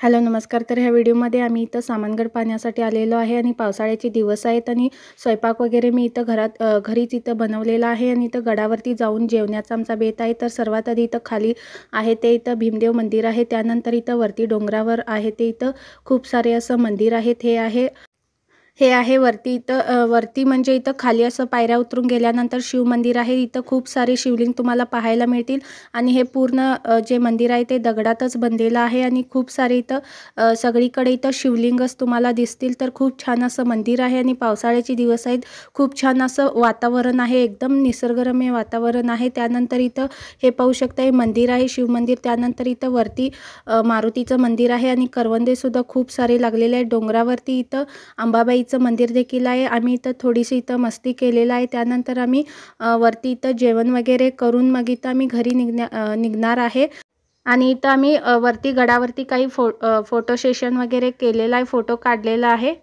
Hello नमस्कार. तर ह्या व्हिडिओमध्ये आम्ही इथं सामानगड पाहण्यासाठी आलेलो आहे आणि पावसाळ्याचे दिवस आहेत आणि स्वयंपाक वगैरे मी इथं घरीच इथं बनवलेला आहे आणि इथं गडावरती जाऊन जेवण्याचा आमचा बेत आहे. तर सर्वात आधी इथं खाली आहे ते इथं भीमदेव मंदिर आहे. त्यानंतर इथं वरती डोंगरावर आहे ते इथं खूप सारे असं मंदिर आहेत. हे आहे वरती. इथं वरती म्हणजे इथं खाली असं पायऱ्या उतरून गेल्यानंतर शिव मंदिर आहे. इथं खूप सारे शिवलिंग तुम्हाला पाहायला मिळतील आणि हे पूर्ण जे मंदिर आहे ते दगडातच बनलेलं आहे आणि खूप सारे इथं सगळीकडे इथं शिवलिंगच तुम्हाला दिसतील. तर खूप छान असं मंदिर आहे आणि पावसाळ्याचे दिवस आहेत. खूप छान असं वातावरण आहे, एकदम निसर्गरम्य वातावरण आहे. त्यानंतर इथं हे पाहू शकता, हे मंदिर आहे शिव मंदिर. त्यानंतर इथं वरती मारुतीचं मंदिर आहे आणि करवंदे सुद्धा खूप सारे लागलेले आहेत. डोंगरावरती इथं अंबाबाईचं मंदिर देखील आहे. आम्ही इथं थोडीशी इथं मस्ती केलेला आहे. त्यानंतर आम्ही वरती इथं जेवण वगैरे करून मग इथं आम्ही घरी निघणार आहे आणि इथं आम्ही वरती गडावरती काही फोटो सेशन वगैरे केलेला आहे, फोटो काढलेला आहे.